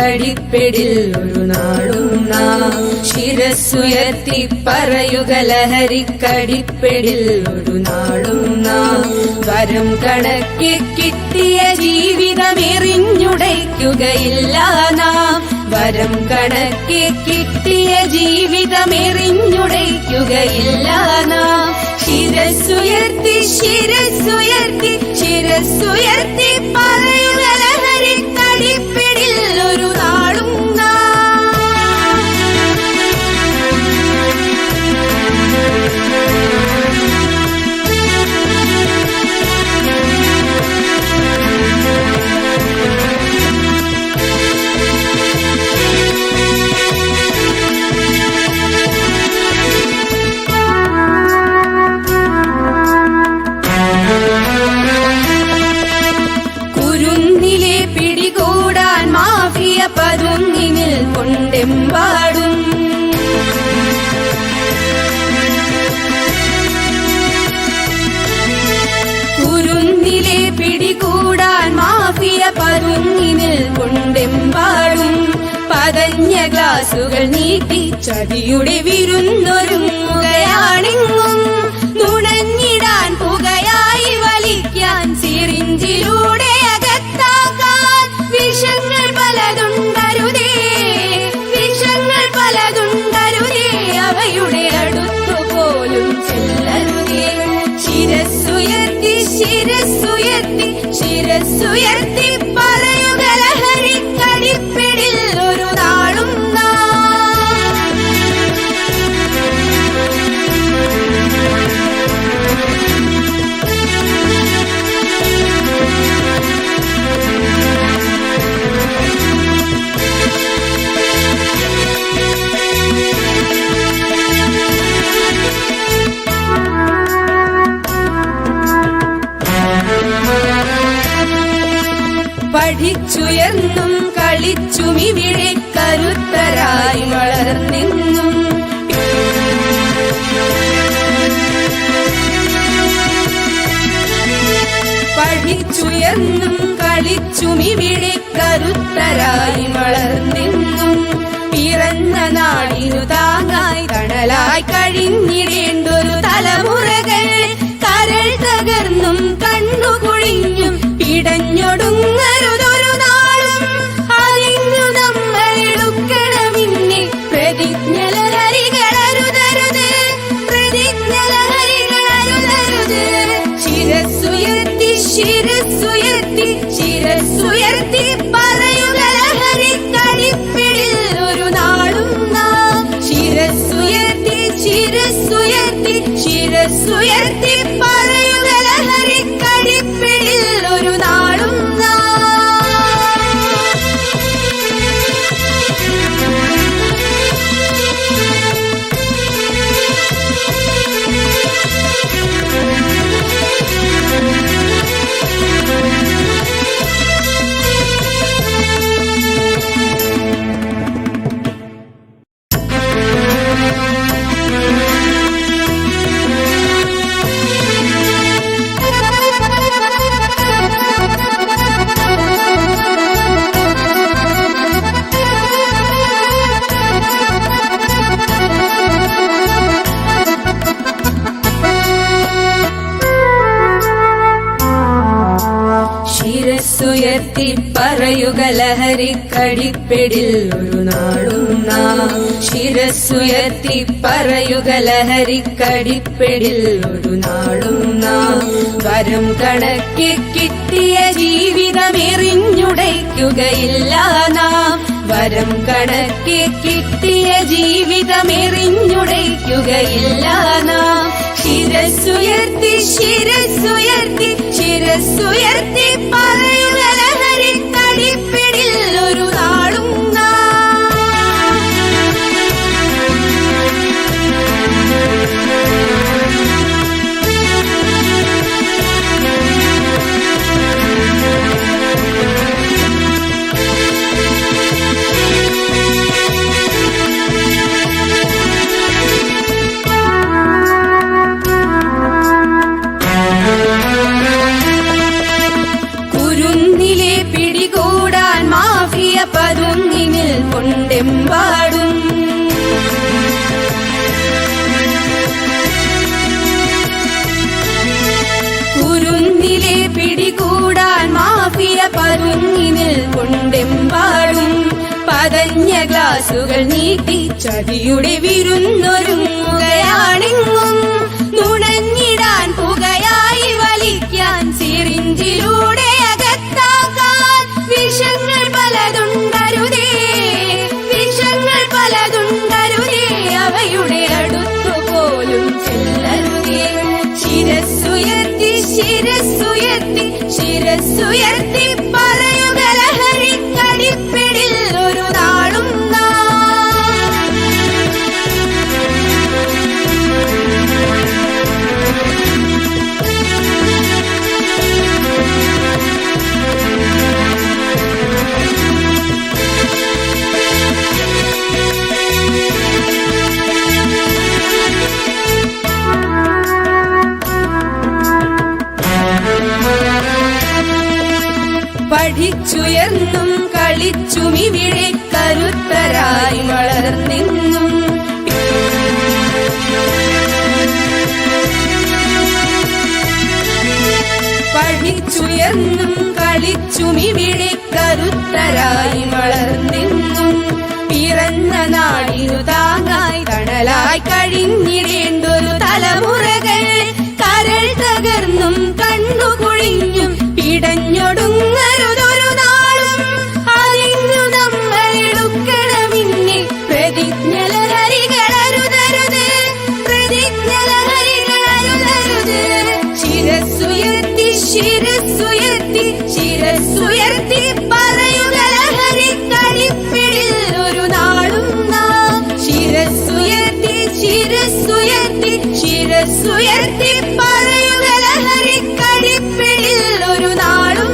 ലഹരിക്കടിപ്പിടിൽ ഒരു നാളും നാം ശിരസ്സുയർത്തി പറയുക ലഹരിക്കടിപ്പിടിൽ ഒരു നാളും നാം വരം കണക്കെ കിട്ടിയ ജീവിതമെറിഞ്ഞുടയ്ക്കുകയില്ല നാം വരം കണക്കെ കിട്ടിയ ജീവിതമെറിഞ്ഞുടയ്ക്കുകയില്ല നാം ശിരസ്സുയർത്തി ശിരസ്സുയർത്തി ശിരസ്സുയർത്തി പറയുക ലഹരിക്കടിപ്പിടിൽ ഒരു നാളും പതുങ്ങിനിൽ കൊണ്ടെമ്പാടും കുരുന്നിലെ പിടികൂടാൻ മാഫിയ പതുങ്ങിനിൽ കൊണ്ടെമ്പാടും പതഞ്ഞ ഗ്ലാസുകൾ നീട്ടി ചതിയുടെ വിരുന്നൊരുങ്ങുകയാണെങ്ങും നുണഞ്ഞിടാൻ പുകയായി വലിക്കാൻ സിറിഞ്ചിലൂടെ അകത്താക്കാൻ വിഷങ്ങൾ പലതുണ്ടരുതേ വിഷങ്ങൾ പലതുണ്ടരുതേ അവയുടെ അടുത്തുപോലും ചെല്ലരുതേ ശിരസ്സുയർത്തി ശിരസ്സുയർത്തി ശിരസ്സുയർത്തി പറയുക ലഹരിക്കടിപ്പിടിൽ ഒരു നാളും പഠിച്ചുയർന്നും കളിച്ചുമിവിടെ കരുത്തരായി വളർന്നെന്നും പഠിച്ചുയർന്നും കളിച്ചുമിവിടെ കരുത്തരായി വളർന്നെന്നും പിറന്ന നാടിനു താങ്ങായി തണലായി കഴിഞ്ഞിടേണ്ടൊരു തലമുറകൾ കരൾ തകർന്നും കണ്ണുകുഴിഞ്ഞും പിടഞ്ഞൊടുങ്ങരുതൊരു നാളും അതിന്നു നമ്മൾ എടുക്കണമിന്നെ പ്രതിജ്ഞ ലഹരികളരുതരുത് പ്രതിജ്ഞ ലഹരികളരുതരുത് ശിരസ്സുയർത്തി ശിരസ്സുയർത്തി ശിരസ്സുയർത്തി പറയുക ലഹരിക്കടിപ്പിടിൽ ഒരു നാളും നാം ശിരസ്സുയർത്തി ശിരസ്സുയർത്തി ശിരസ്സുയർത്തി പറയുക ലഹരിക്കടിപ്പിടിൽ ഒരു നാളും ശിരസ്സുയർത്തി പറയുക ലഹരിക്കടിപ്പിടിൽ ഒരു നാളും നാം ശിരസ്സുയർത്തി പറയുക ലഹരിക്കടിപ്പിടിൽ ഒരു നാളും നാം വരം കണക്കെ കിട്ടിയ ജീവിതമെറിഞ്ഞുടയ്ക്കുകയില്ല നാം വരം കണക്കെ കിട്ടിയ ജീവിതമെറിഞ്ഞുടയ്ക്കുകയില്ല നാം ശിരസ്സുയർത്തി ശിരസ്സുയർത്തി ശിരസ്സുയർത്തി പറയുക ലഹരിക്കടിപ്പിടിൽ ഒരു നാളും കുരുന്നിലെ പിടികൂടാൻ പതഞ്ഞ ഗ്ലാസുകൾ നീട്ടി ചതിയുടെ വിരുന്നൊരുങ്ങുകയാണെങ്ങും. നുണഞ്ഞിടാൻ പുകയായി വലിക്കാൻ സിറിഞ്ചിലൂടെ അകത്താക്കാൻ വിഷങ്ങൾ പലതുണ്ടരുതേ, വിഷങ്ങൾ പലതുണ്ടരുതേ, അവയുടെ അടുത്തുപോലും ചെല്ലരുതേ. ശിരസ്സുയർത്തി ശിരസ്സുയർത്തി ശിരസ്സുയർത്തി പറയുക ലഹരിക്കടിപ്പിടിൽ ഒരു നാളും പഠിച്ചുയർന്നും കളിച്ചുമിവിടെ കരുത്തരായി വളർന്നെന്നും. പഠിച്ചുയർന്നും കളിച്ചുമിവിടെ കരുത്തരായി വളർന്നെന്നും. പിറന്ന നാടിനു താങ്ങായി തണലായി കഴിഞ്ഞിടേണ്ടൊരു തലമുറകൾ കരൾ തകർന്നും കണ്ണുകുഴിഞ്ഞും പിടഞ്ഞൊടുങ്ങരുതൊരു നാളും. അതിന്നു നമ്മളെടുക്കണമിന്നെ പ്രതിജ്ഞലഹരികളരുതരുത്, പ്രതിജ്ഞലഹരികളരുതരുത്. ശിരസ്സുയർത്തി ശിരസ്സുയർത്തി ശിരസ്സുയർത്തി പറയുക ലഹരിക്കടിപ്പിടിൽ ഒരു നാളും നാം. ശിരസ്സുയർത്തി ശിരസ്സുയർത്തി ശിരസ്സുയർത്തി പറയുക ലഹരിക്കടിപ്പിടിൽ ഒരു നാളും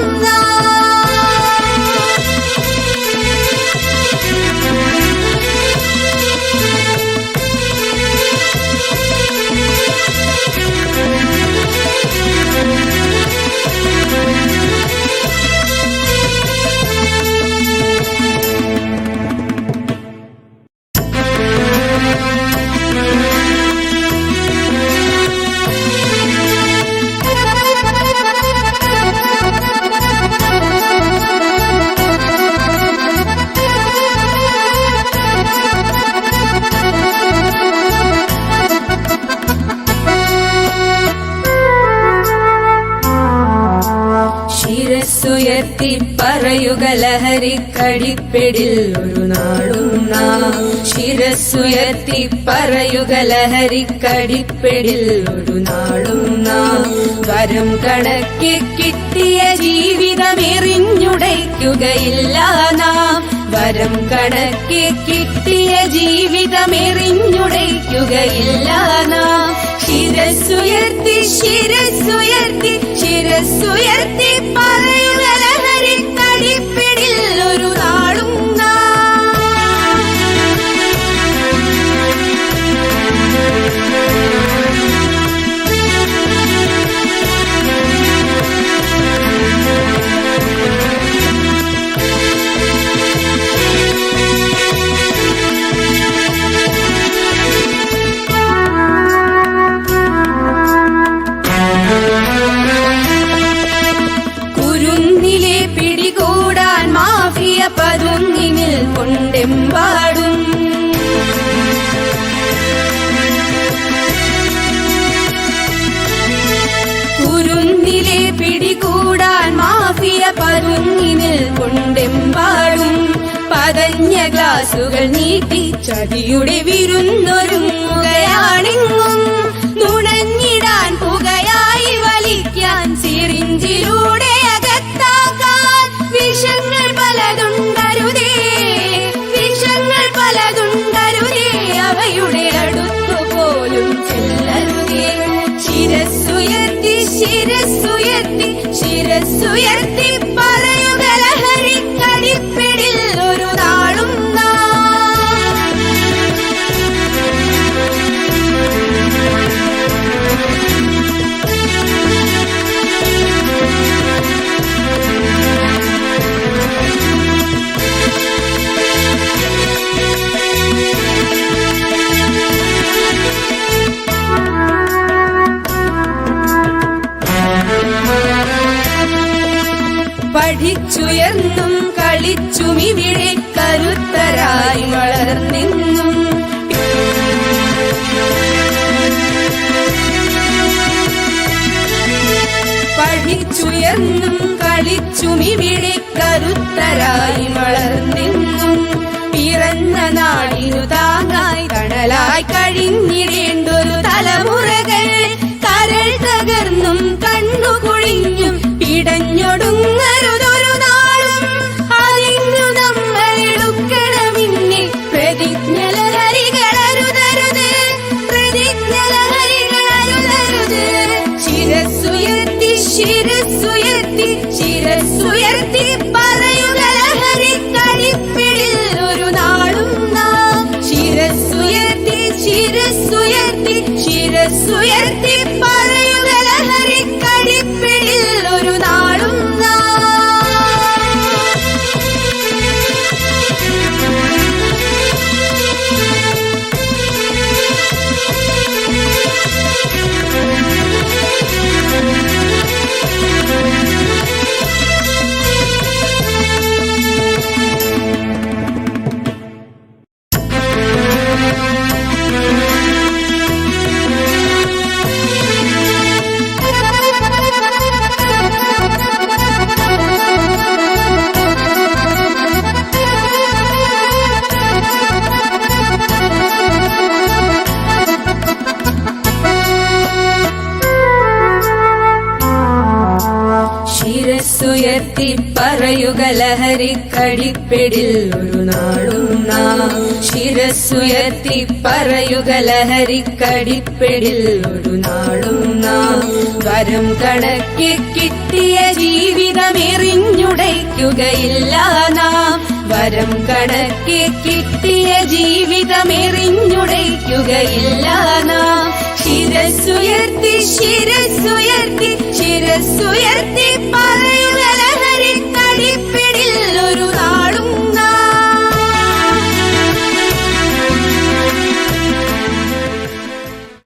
ശിരസ്സുയർത്തി പറയുക ലഹരിക്കടിപ്പിടിൽ ഒരു നാളും നാം. ശിരസ്സുയർത്തി പറയുക ലഹരിക്കടിപ്പിടിൽ ഒരു നാളും നാം. വരം കണക്കെ കിട്ടിയ ജീവിതമെറിഞ്ഞുടയ്ക്കുകയില്ല നാം. വരം കണക്കെ കിട്ടിയ ജീവിതമെറിഞ്ഞുടയ്ക്കുകയില്ല നാം. ശിരസ്സുയർത്തി ശിരസ്സുയർത്തി ശിരസ്സുയർത്തി പറയുക ലഹരിക്കടിപ്പിടിൽ ഒരു നാളും പതുങ്ങിനിൽ കൊണ്ടെമ്പാടും. കുരുന്നിലെ പിടികൂടാൻ മാഫിയ പതുങ്ങിനിൽ കൊണ്ടെമ്പാടും. പതഞ്ഞ ഗ്ലാസുകൾ നീട്ടി ചതിയുടെ വിരുന്നൊരുങ്ങുകയാണെങ്ങും. നുണഞ്ഞിടാൻ പുകയായി വലിക്കാൻ സിറിഞ്ചിലൂടെ അകത്താക്കാൻ വിഷങ്ങൾ പലതുണ്ടരുതേ, വിഷങ്ങൾ പലതുണ്ടരുതേ, അവയുടെ അടുത്തുപോലും ചെല്ലരുതേ. ശിരസ്സുയർത്തി ശിരസ്സുയർത്തി ശിരസ്സുയർത്തി പറയുക ലഹരിക്കടിപ്പിടിൽ ഒരു നാളും പഠിച്ചുയർന്നും കളിച്ചുമിവിടെ കരുത്തര വളർന്നെന്നും പഠിച്ചുയർന്നും കളിച്ചുമിവിടെ കരുത്തരായി വളർന്നെന്നും പിറന്ന നാടിനു താങ്ങായി തണലായി കഴിഞ്ഞിടേണ്ടൊരു തലമുറകൾ കരൾ തകർന്നും കണ്ണുകുഴിഞ്ഞും പിടഞ്ഞൊടുങ്ങരുതൊരു നാളും അതിന്നു നമ്മളെടുക്കണമെന്ന് പ്രതിജ്ഞലഹരികളരുതരുത് പ്രതിജ്ഞലഹരികളരുതരുത് ശിരസ്സുയർത്തി ശിരസ്സുയർത്തി ശിരസ്സുയർത്തി പറയുക ലഹരി കളിപ്പിടിൽ ഒരു നാളും നാം ശിരസ്സുയർത്തി ശിരസ്സുയർത്തി ശിരസ്സുയർത്തി പറയുക ലഹരി കളിപ്പിടിൽ ഒരു നാളും ശിരസ്സുയർത്തി പറയുക ലഹരി കടിപ്പിടിൽ ഒരു നാളും നാം ശിരസ്സുയർത്തി പറയുക ലഹരി കടിപ്പിടിൽ ഒരു നാളും നാം വരം കണക്കി കിട്ടിയ ജീവിതമെറിഞ്ഞുടയ്ക്കുകയില്ല നാം വരം കണക്കി കിട്ടിയ ജീവിതമെറിഞ്ഞുടയ്ക്കുകയില്ല നാം ശിരസ്സുയർത്തി ശിരസ്സുയർത്തി ശിരസ്സുയർത്തി പറയുക